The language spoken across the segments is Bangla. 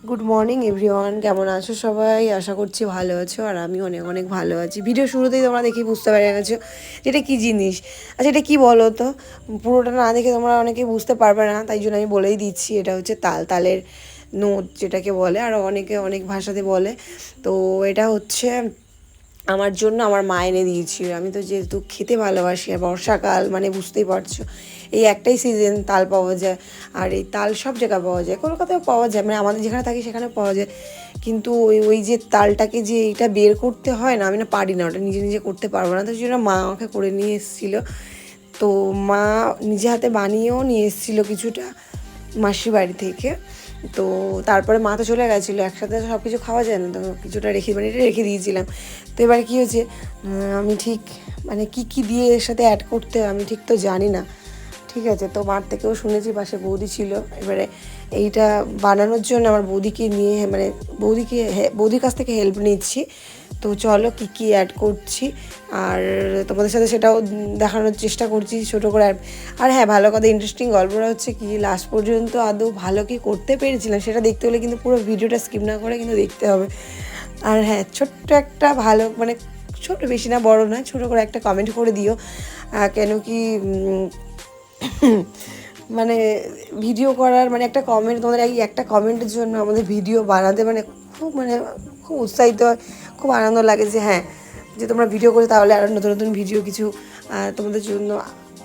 গুড মর্নিং এভরিওয়ান, কেমন আছো সবাই? আশা করছি ভালো আছো, আর আমি অনেক অনেক ভালো আছি। ভিডিও শুরুতেই তোমরা দেখি বুঝতে পেরে গেছো যে এটা কী জিনিস। আচ্ছা, এটা কী বলো তো? পুরোটা না দেখে তোমরা অনেকে বুঝতে পারবে না, তাই জন্য আমি বলেই দিচ্ছি। এটা হচ্ছে তালের নোট যেটাকে বলে, আর অনেকে অনেক ভাষাতে বলে। তো এটা হচ্ছে আমার জন্য আমার মা এনে দিয়েছিল। আমি তো যেহেতু খেতে ভালোবাসি, আর বর্ষাকাল মানে বুঝতেই পারছো, এই একটাই সিজন তাল পাওয়া যায়। আর এই তাল সব জায়গায় পাওয়া যায়, কলকাতায় পাওয়া যায়, মানে আমাদের যেখানে থাকি সেখানে পাওয়া যায়। কিন্তু ওই ওই যে তালটাকে যে এইটা বের করতে হয় না, আমি না পারি না, ওটা নিজে নিজে করতে পারবো না। তো সেই জন্য মা আমাকে করে নিয়ে এসেছিলো। তো মা নিজে হাতে বানিয়েও নিয়ে এসেছিলো কিছুটা মাসির বাড়ি থেকে। তো তারপরে মা তো চলে গেছিলো, একসাথে সব কিছু খাওয়া যায় না, তো কিছুটা রেখে দিয়েছিলাম। তো এবার কী হয়েছে, আমি ঠিক মানে কী দিয়ে এর সাথে অ্যাড করতে আমি ঠিক তো জানি না। ঠিক আছে, তো মার থেকেও শুনেছি, পাশে বৌদি ছিল। এবারে এইটা বানানোর জন্য আমার বৌদিকে নিয়ে মানে বৌদির কাছ থেকে হেল্প নিচ্ছি। তো চলো কী অ্যাড করছি, আর তোমাদের সাথে সেটাও দেখানোর চেষ্টা করছি ছোটো করে। আর হ্যাঁ, ভালো কথা, ইন্টারেস্টিং গল্পটা হচ্ছে কি, লাস্ট পর্যন্ত আদৌ ভালো কি করতে পেরেছিলাম সেটা দেখতে হলে কিন্তু পুরো ভিডিওটা স্কিপ না করে কিন্তু দেখতে হবে। আর হ্যাঁ, ছোট্ট একটা ভালো মানে ছোটো, বেশি না বড় না, ছোটো করে একটা কমেন্ট করে দিও। কেন কি মানে ভিডিও করার মানে একটা কমেন্ট, তোমাদের এই একটা কমেন্টের জন্য আমাদের ভিডিও বানাতে খুব উৎসাহিত হয়, খুব আনন্দ লাগে যে হ্যাঁ, যে তোমরা ভিডিও করে তাহলে আরও নতুন নতুন ভিডিও কিছু তোমাদের জন্য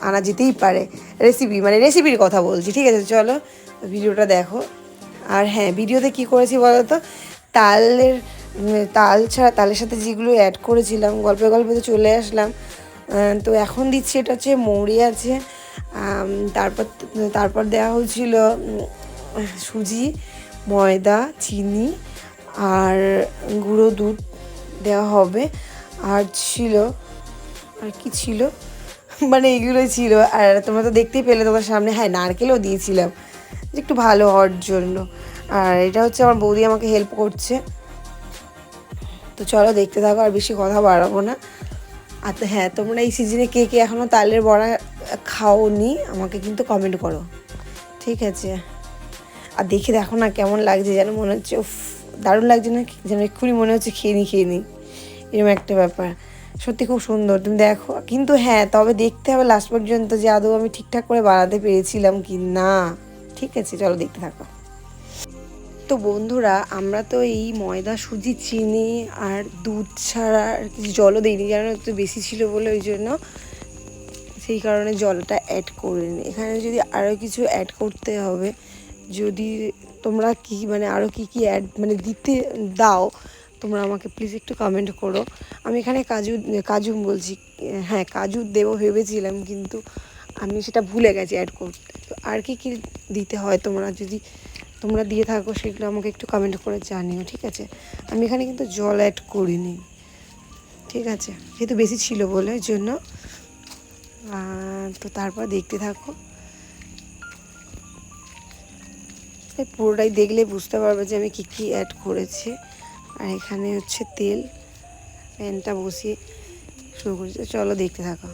আনা যেতেই পারে। রেসিপির কথা বলছি, ঠিক আছে? চলো ভিডিওটা দেখো। আর হ্যাঁ, ভিডিওতে কী করেছি বলো তো, তালের সাথে যেগুলো অ্যাড করেছিলাম, গল্পে গল্পে তো চলে আসলাম। তো এখন দিচ্ছি, এটা হচ্ছে মৌরি আছে, তারপর তারপর দেওয়া হয়েছিল সুজি, ময়দা, চিনি আর গুঁড়ো দুধ দেওয়া হবে। আর কি ছিল, মানে এগুলোই ছিল। আর তোমরা তো দেখতেই পেলে তোমার সামনে, হ্যাঁ নারকেলও দিয়েছিলাম যে একটু ভালো হওয়ার জন্য। আর এটা হচ্ছে আমার বৌদি আমাকে হেল্প করছে। তো চলো দেখতে থাকো, আর বেশি কথা বাড়াবো না। আর হ্যাঁ, তোমরা এই সিজনে কে কে এখনও তালের বড়া খাওনি আমাকে কিন্তু কমেন্ট করো, ঠিক আছে? আর দেখে দেখো না কেমন লাগছে, যেন মনে হচ্ছে উফ, দারুণ লাগছে না, যেন এক্ষুনি মনে হচ্ছে খেয়ে নিই এরকম একটা ব্যাপার। সত্যি খুব সুন্দর, তুমি দেখো। কিন্তু হ্যাঁ, তবে দেখতে হবে লাস্ট পর্যন্ত যে আদৌ আমি ঠিকঠাক করে বানাতে পেরেছিলাম কি না। ঠিক আছে, চলো দেখতে থাকো। তো বন্ধুরা, আমরা তো এই ময়দা, সুজি, চিনি আর দুধ ছাড়া আর কিছু জলও দিইনি, যেন একটু বেশি ছিল বলে ওই জন্য সেই কারণে জলটা অ্যাড করিনি। এখানে যদি আরও কিছু অ্যাড করতে হবে, যদি তোমরা কি মানে আরও কী অ্যাড মানে দিতে দাও, তোমরা আমাকে প্লিজ একটু কমেন্ট করো। আমি এখানে কাজু বলছি, হ্যাঁ কাজু দেবো ভেবেছিলাম, কিন্তু আমি সেটা ভুলে গেছি অ্যাড করতে। তো আর কি দিতে হয়, তোমরা দিয়ে থাকো সেগুলো আমাকে একটু কমেন্ট করে জানিও, ঠিক আছে? আমি এখানে কিন্তু জল অ্যাড করিনি, ঠিক আছে, যেহেতু বেশি ছিল বলে ওই জন্য। তো তারপর দেখতে থাকো, পুরোটাই দেখলে বুঝতে পারবে যে আমি কী অ্যাড করেছি। আর এখানে হচ্ছে তেল, প্যানটা বসিয়ে শুরু করেছি। চলো দেখতে থাকো।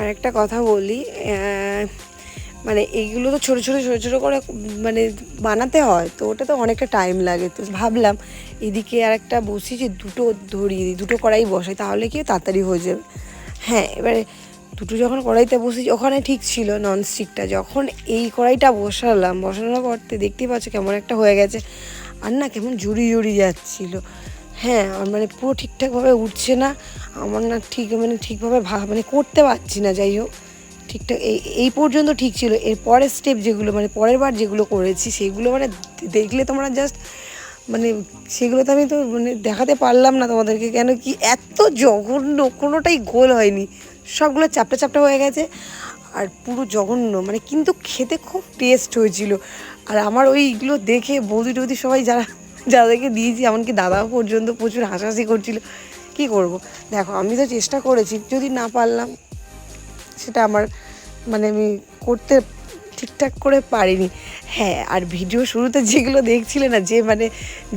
আর একটা কথা বলি, মানে এইগুলো তো ছোটো ছোটো ছোটো ছোটো করে মানে বানাতে হয়, তো ওটা তো অনেকটা টাইম লাগে। তো ভাবলাম এদিকে আর একটা বসিয়েছি, দুটো ধরিয়ে দিই, দুটো কড়াই বসাই, তাহলে কি তাড়াতাড়ি হয়ে যাবে। হ্যাঁ, এবারে দুটো যখন কড়াইতে বসেছি ওখানে ঠিক ছিল ননস্টিকটা, যখন এই কড়াইটা বসানোর পর দেখতেই পাচ্ছ কেমন একটা হয়ে গেছে, আর না কেমন জুড়ি জুড়ি যাচ্ছিলো। হ্যাঁ, আর মানে পুরো ঠিকঠাকভাবে উঠছে না আমার, না ঠিকভাবে মানে করতে পারছি না। যাই হোক, ঠিকঠাক এই পর্যন্ত ঠিক ছিল। এর পরের স্টেপ যেগুলো মানে পরের বার যেগুলো করেছি সেগুলো মানে দেখলে তোমরা জাস্ট মানে সেগুলো তো আমি তো মানে দেখাতে পারলাম না তোমাদেরকে, কেন কি এত জঘন্য, কোনোটাই গোল হয়নি, সবগুলো চাপটা চাপটা হয়ে গেছে আর পুরো জঘন্য মানে, কিন্তু খেতে খুব টেস্ট হয়েছিল। আর আমার ওইগুলো দেখে বৌদি টৌদি সবাই যাদেরকে দিয়েছি, এমনকি দাদাও পর্যন্ত প্রচুর হাসাহাসি করছিল। কি করব, দেখো আমি তো চেষ্টা করেছি, যদি না পারলাম সেটা আমার মানে আমি করতে ঠিকঠাক করে পারিনি। হ্যাঁ, আর ভিডিও শুরুতে যেগুলো দেখছিলে না,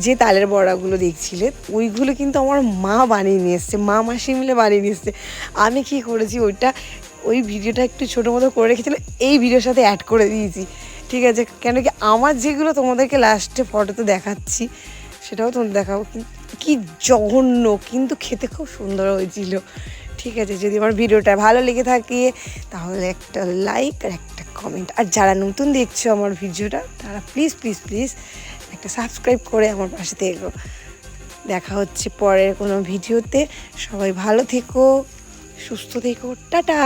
যে তালের বড়াগুলো দেখছিলে, ওইগুলো কিন্তু আমার মা বানিয়ে নিয়ে এসছে, মাসি মিলে বানিয়ে নিয়ে এসছে। আমি কী করেছি, ওই ভিডিওটা একটু ছোটো মতো করে রেখেছিলো, এই ভিডিওর সাথে অ্যাড করে দিয়েছি। ঠিক আছে, কেন কি আমার যেগুলো তোমাদেরকে লাস্টে ফটোতে দেখাচ্ছি সেটাও তোমাদের দেখাবো। কি জঘন্য, কিন্তু খেতে খুব সুন্দর হয়েছিল। ঠিক আছে, যদি আমার ভিডিওটা ভালো লেগে থাকে তাহলে একটা লাইক আর একটা কমেন্ট, আর যারা নতুন দেখছো আমার ভিডিওটা তারা প্লিজ প্লিজ প্লিজ একটা সাবস্ক্রাইব করে আমার পাশে থেকো। দেখা হচ্ছে পরের কোনো ভিডিওতে। সবাই ভালো থেকো, সুস্থ থেকো, টাটা।